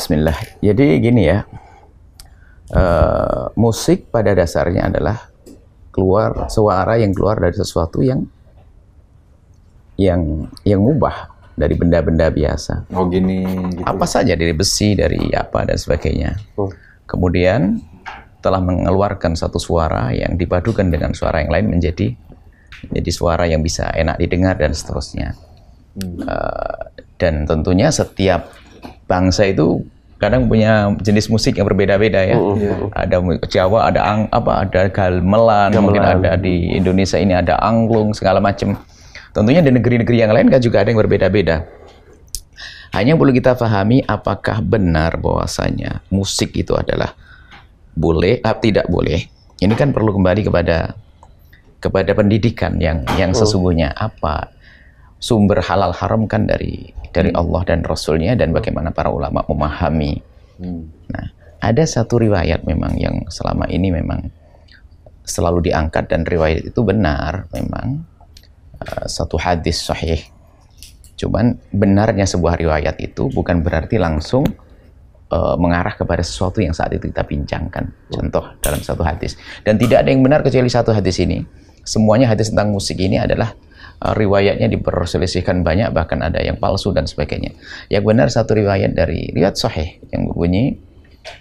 Bismillah. Jadi gini ya, musik pada dasarnya adalah suara yang keluar dari sesuatu yang mubah dari benda-benda biasa. Oh gini. Gitu. Apa saja, dari besi, dari apa dan sebagainya. Kemudian telah mengeluarkan satu suara yang dipadukan dengan suara yang lain menjadi suara yang bisa enak didengar dan seterusnya. Dan tentunya setiap bangsa itu kadang punya jenis musik yang berbeda-beda ya. Ada Jawa, ada gamelan, mungkin ada di Indonesia ini ada angklung, segala macam. Tentunya di negeri-negeri yang lain kan juga ada yang berbeda-beda. Hanya perlu kita pahami apakah benar bahwasanya musik itu adalah boleh atau tidak boleh. Ini kan perlu kembali kepada pendidikan yang sesungguhnya, apa sumber halal haram kan dari Allah dan Rasulnya, dan bagaimana para ulama memahami. Nah, ada satu riwayat memang yang selama ini memang selalu diangkat, dan riwayat itu benar memang, satu hadis sahih. Cuman benarnya sebuah riwayat itu bukan berarti langsung mengarah kepada sesuatu yang saat itu kita bincangkan. Contoh dalam satu hadis, dan tidak ada yang benar kecuali satu hadis ini. Semuanya hadis tentang musik ini adalah riwayatnya diperselisihkan banyak, bahkan ada yang palsu dan sebagainya. Yang benar satu riwayat dari riwayat sahih yang berbunyi,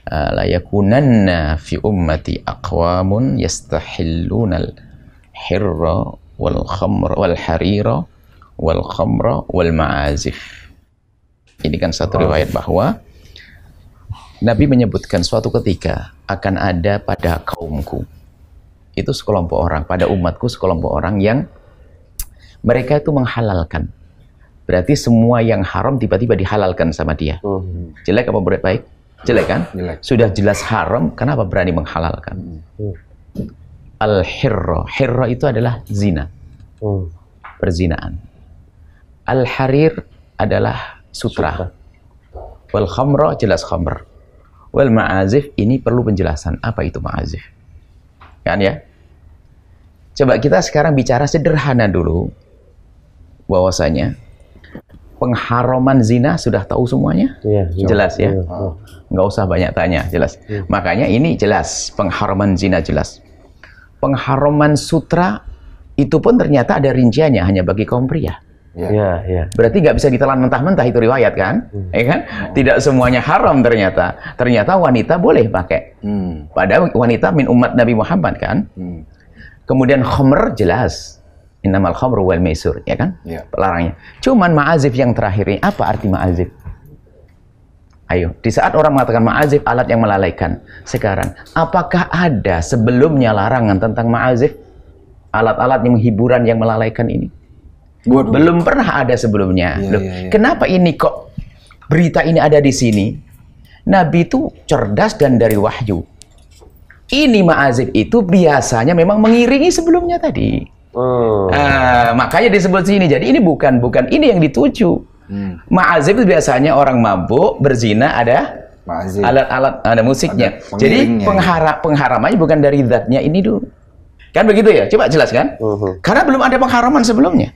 la yakunanna fi ummati aqwamun yastahillunal hirra wal khamra wal harira wal khamra wal ma'azif. Ini kan satu riwayat bahwa Nabi menyebutkan suatu ketika akan ada pada kaumku itu sekelompok orang, pada umatku sekelompok orang yang mereka itu menghalalkan. Berarti semua yang haram tiba-tiba dihalalkan sama dia. Jelek apa baik? Jelek kan? Jelek. Sudah jelas haram, kenapa berani menghalalkan? Al-hirra. Hirra itu adalah zina. Perzinaan. Al-harir adalah sutra. Wal khamra, jelas khamr. Wal ma'azif, ini perlu penjelasan. Apa itu ma'azif? Kan ya? Coba kita sekarang bicara sederhana dulu. Bahwasanya pengharaman zina sudah tahu semuanya, jelas ya, nggak usah banyak tanya, jelas. Makanya ini jelas, pengharaman zina jelas. Pengharaman sutra itu pun ternyata ada rinciannya, hanya bagi kaum pria. Berarti nggak bisa ditelan mentah-mentah, itu riwayat kan, ya kan? Tidak semuanya haram ternyata. Ternyata wanita boleh pakai. Padahal wanita min umat Nabi Muhammad kan. Kemudian khamr jelas. Innamal khamru wal maisur, ya kan? Pelarangnya. Cuman ma'azif yang terakhir ini, apa arti ma'azif? Ayo, di saat orang mengatakan ma'azif, alat yang melalaikan. Sekarang, apakah ada sebelumnya larangan tentang ma'azif? Alat-alat yang hiburan yang melalaikan ini? Belum pernah ada sebelumnya. Kenapa ini kok berita ini ada di sini? Nabi itu cerdas dan dari wahyu. Ini ma'azif itu biasanya memang mengiringi sebelumnya tadi. Makanya disebut sini. Jadi ini bukan ini yang dituju. Ma'azif itu biasanya orang mabuk, berzina, ada alat-alat, ada musiknya. Jadi pengharamannya bukan dari zatnya ini dulu. Kan begitu ya? Coba jelaskan. Karena belum ada pengharaman sebelumnya.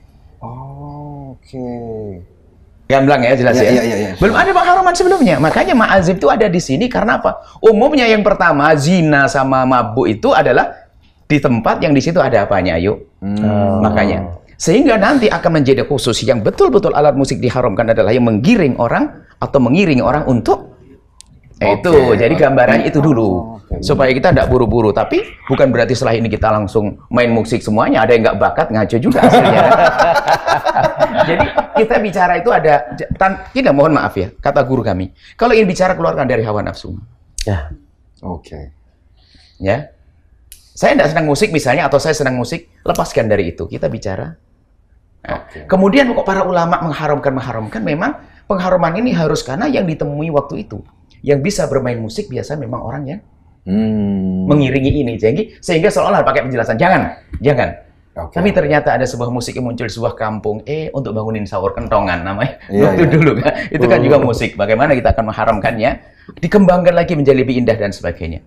Gamblang ya, jelas ya. Belum ada pengharaman sebelumnya. Makanya ma'azif itu ada di sini karena apa? Umumnya yang pertama zina sama mabuk itu adalah di tempat yang di situ ada apanya, yuk. Makanya sehingga nanti akan menjadi khusus yang betul-betul alat musik diharamkan adalah yang menggiring orang atau mengiringi orang untuk itu. Jadi gambarannya itu dulu supaya kita tidak buru-buru. Tapi bukan berarti setelah ini kita langsung main musik semuanya. Ada yang nggak bakat, ngaco juga hasilnya. Jadi kita bicara itu ada, tidak, mohon maaf ya, kata guru kami, kalau ingin bicara keluarkan dari hawa nafsu. Ya. Saya tidak senang musik misalnya, atau saya senang musik, lepaskan dari itu. Kita bicara. Kemudian kok para ulama mengharamkan, memang pengharaman ini harus karena yang ditemui waktu itu. Yang bisa bermain musik biasa memang orang yang mengiringi ini. Sehingga seolah-olah pakai penjelasan, jangan. Tapi ternyata ada sebuah musik yang muncul di sebuah kampung, untuk bangunin sahur kentongan namanya. Dulu kan. Itu kan juga musik. Bagaimana kita akan mengharamkannya? Dikembangkan lagi menjadi lebih indah dan sebagainya.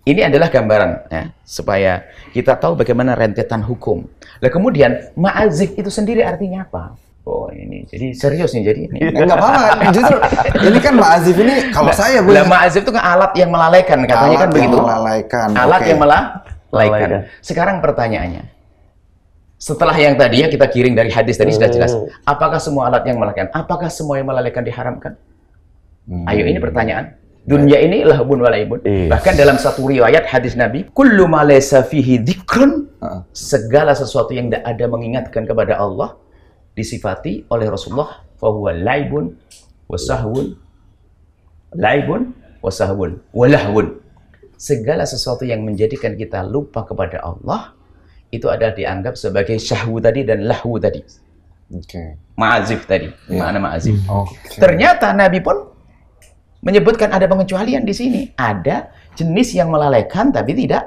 Ini adalah gambaran ya, supaya kita tahu bagaimana rentetan hukum. Nah kemudian ma'azif itu sendiri artinya apa? Oh ini, jadi serius nih jadi ini. Enggak apa-apa, justru ini kan ma'azif ini kalau saya Lah ma'azif itu kan alat yang melalaikan katanya alat kan begitu. Melalaikan. Alat yang melalaikan. Sekarang pertanyaannya, setelah yang tadi ya kita kiring dari hadis tadi sudah jelas. Apakah semua alat yang melalaikan? Apakah semua yang melalaikan diharamkan? Ayo ini pertanyaan. Dunia ini lahbun walaibun. Bahkan dalam satu riwayat hadis Nabi, kullu ma laysa fihi dzikrun, segala sesuatu yang tidak ada mengingatkan kepada Allah disifati oleh Rasulullah fahuwa laibun wasahwun, laibun wasahwun walahwun. Segala sesuatu yang menjadikan kita lupa kepada Allah itu ada dianggap sebagai syahwu tadi dan lahwu tadi. Ma'azif tadi. Mana ma'azif? Ternyata Nabi pun menyebutkan ada pengecualian di sini. Ada jenis yang melalaikan tapi tidak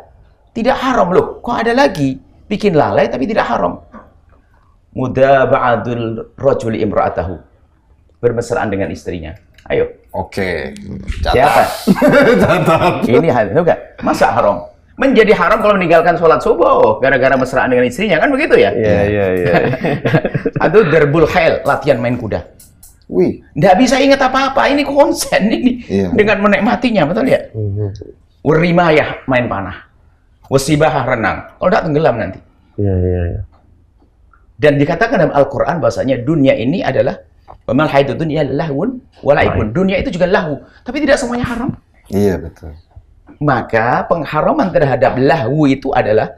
haram loh. Kok ada lagi bikin lalai tapi tidak haram? Mudaba'adul rajuli imra'atahu. Bermesraan dengan istrinya. Ayo. Oke. Siapa? Ini hal enggak? Masa haram? Menjadi haram kalau meninggalkan sholat subuh gara-gara mesraan dengan istrinya kan begitu ya? Iya. Atau derbul khail, latihan main kuda. Wih. Nggak bisa ingat apa-apa. Ini konsen ini dengan menikmatinya, betul ya? Werimayah main panah. Wasibahah renang. Kalau nggak tenggelam nanti. Iya. Dan dikatakan dalam Al-Quran bahasanya dunia ini adalah wamal haidud dunya lahwun walaibun. Dunia itu juga lahu, tapi tidak semuanya haram. Iya, betul. Maka pengharaman terhadap lahwu itu adalah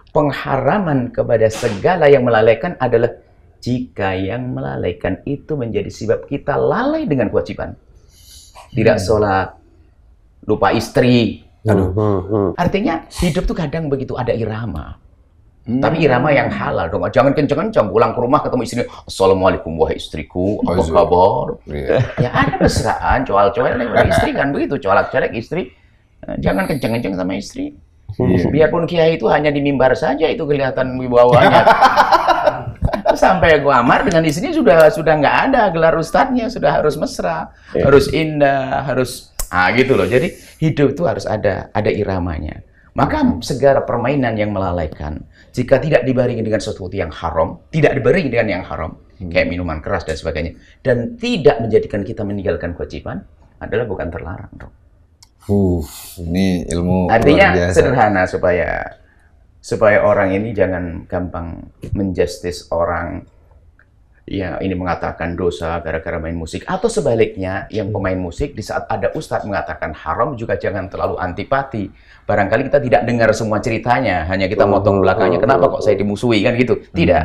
pengharaman kepada segala yang melalaikan adalah jika yang melalaikan itu menjadi sebab kita lalai dengan kewajiban. Tidak sholat, lupa istri. Artinya hidup tuh kadang begitu ada irama. Tapi irama yang halal dong. Jangan kenceng-kenceng pulang ke rumah ketemu istri. Assalamualaikum wahai istriku, apa kabar? Ya ada mesraan, coal-coal dengan istri kan begitu, colak-colak istri. Jangan kenceng-kenceng sama istri. Biarpun kiai itu hanya di mimbar saja itu kelihatan wibawanya. Sampai Amar dengan istrinya sudah nggak ada gelar ustadznya, sudah harus mesra, harus indah, harus gitu loh. Jadi hidup itu harus ada iramanya. Maka segala permainan yang melalaikan, jika tidak dibarengi dengan sesuatu yang haram, tidak dibarengi dengan yang haram, kayak minuman keras dan sebagainya, dan tidak menjadikan kita meninggalkan kewajiban, adalah bukan terlarang dong. Ini ilmu artinya sederhana supaya orang ini jangan gampang menjustis orang ya ini mengatakan dosa gara-gara main musik, atau sebaliknya yang pemain musik di saat ada ustadz mengatakan haram juga jangan terlalu antipati. Barangkali kita tidak dengar semua ceritanya, hanya kita motong belakangnya, kenapa kok saya dimusuhi kan gitu. Tidak,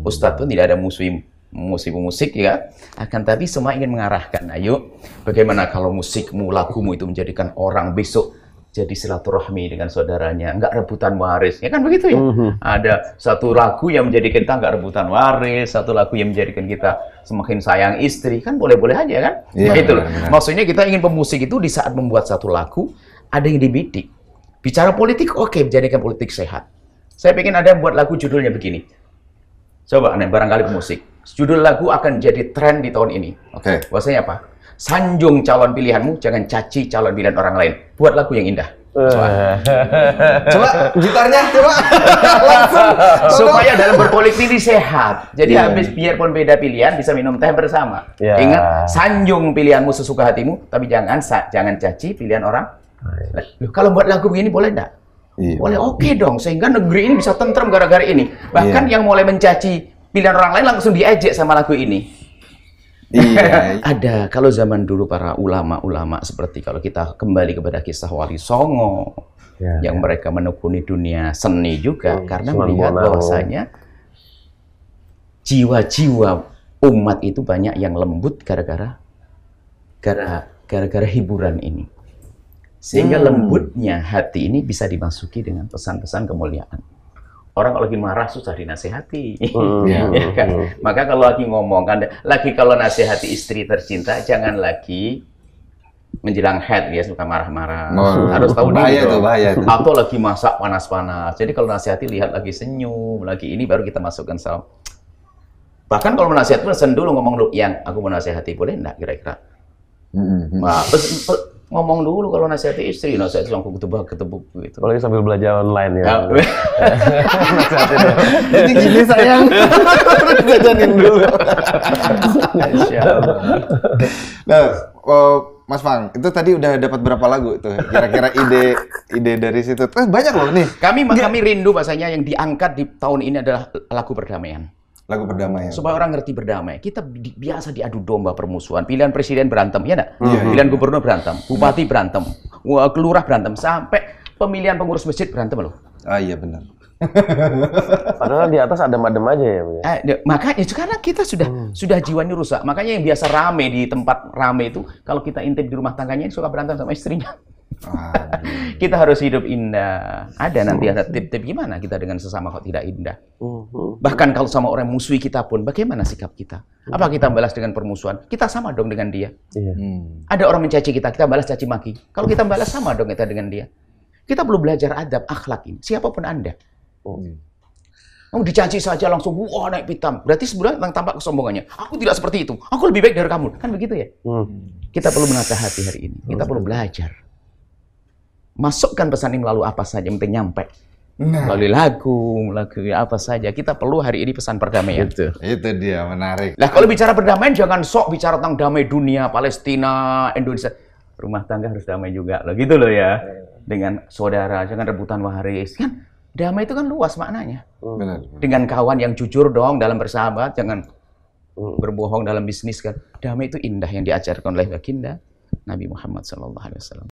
ustadz pun tidak ada musuhi musik ya, akan tapi semua ingin mengarahkan, ayo bagaimana kalau musikmu, lagumu itu menjadikan orang besok jadi silaturahmi dengan saudaranya, nggak rebutan waris, ya kan begitu ya? Ada satu lagu yang menjadikan kita nggak rebutan waris, satu lagu yang menjadikan kita semakin sayang istri, kan boleh-boleh aja kan? Itu loh. Maksudnya kita ingin pemusik itu di saat membuat satu lagu, ada yang dibidik. Bicara politik, oke, menjadikan politik sehat. Saya pengen ada yang buat lagu judulnya begini. Coba, barangkali pemusik. Judul lagu akan jadi tren di tahun ini. Bahasanya apa? Sanjung calon pilihanmu, jangan caci calon pilihan orang lain. Buat lagu yang indah. Coba gitarnya, coba. Langsung. Supaya dalam berpolitik ini sehat. Jadi habis biarpun beda pilihan, bisa minum teh bersama. Ingat, sanjung pilihanmu sesuka hatimu, tapi jangan caci pilihan orang. Kalau buat lagu begini boleh enggak? Boleh, oke dong. Sehingga negeri ini bisa tentrem gara-gara ini. Bahkan yang mulai mencaci pilihan orang lain langsung diejek sama lagu ini. Ada, kalau zaman dulu para ulama-ulama seperti kalau kita kembali kepada kisah Wali Songo yang mereka menekuni dunia seni juga karena melihat bahwasanya jiwa-jiwa umat itu banyak yang lembut gara-gara hiburan ini, sehingga lembutnya hati ini bisa dimasuki dengan pesan-pesan kemuliaan. Orang kalau lagi marah susah dinasehati, ya kan? Maka kalau lagi ngomong kan, kalau nasihati istri tercinta jangan lagi menjelang head ya suka marah-marah, harus tahu diri dong. Atau lagi masak panas-panas. Jadi kalau nasihati lihat lagi senyum, lagi ini baru kita masukkan salam. Bahkan kalau menasihati pesen dulu ngomong dulu, yang aku mau nasihati boleh enggak kira-kira? ngomong dulu kalau nasihati istri, nasihati langsung ketebak-ketebuk gitu. Apalagi sambil belajar online ya. Jadi gini sayang, jajanin dulu. Nah, Mas Fang, itu tadi udah dapat berapa lagu tuh? Kira-kira ide dari situ. Banyak loh nih. Kami rindu bahasanya yang diangkat di tahun ini adalah lagu perdamaian. Lagu perdamaian. Supaya orang ngerti berdamai. Kita biasa diadu domba permusuhan. Pilihan presiden berantem, ya enggak? Pilihan gubernur berantem, bupati berantem, kelurah berantem, sampai pemilihan pengurus masjid berantem loh. Ah iya benar. Padahal di atas adem-adem aja ya. Makanya sekarang kita sudah jiwanya rusak. Makanya yang biasa rame di tempat rame itu, kalau kita intip di rumah tangganya suka berantem sama istrinya. Kita harus hidup indah. Nanti ada tip-tip gimana kita dengan sesama kok tidak indah. Bahkan kalau sama orang musuhi kita pun, bagaimana sikap kita? Apa kita balas dengan permusuhan? Kita sama dong dengan dia. Ada orang mencaci kita, kita balas caci maki. Kalau kita balas sama dong kita dengan dia. Kita perlu belajar adab, akhlak ini. Siapapun Anda. Kamu dicaci saja langsung, wah naik pitam. Berarti sebenarnya tampak kesombongannya. Aku tidak seperti itu. Aku lebih baik dari kamu. Kan begitu ya? Kita perlu menatah hati hari ini. Kita perlu belajar. Masukkan pesan ini melalui apa saja, yang penting nyampe. Melalui lagu apa saja. Kita perlu hari ini pesan perdamaian. Itu dia, menarik. Nah, kalau bicara perdamaian, jangan sok bicara tentang damai dunia, Palestina, Indonesia. Rumah tangga harus damai juga, loh gitu loh ya. Dengan saudara, jangan rebutan waris. Kan damai itu kan luas maknanya. Benar. Dengan kawan yang jujur dong dalam bersahabat, jangan berbohong dalam bisnis kan. Damai itu indah yang diajarkan oleh baginda Nabi Muhammad SAW.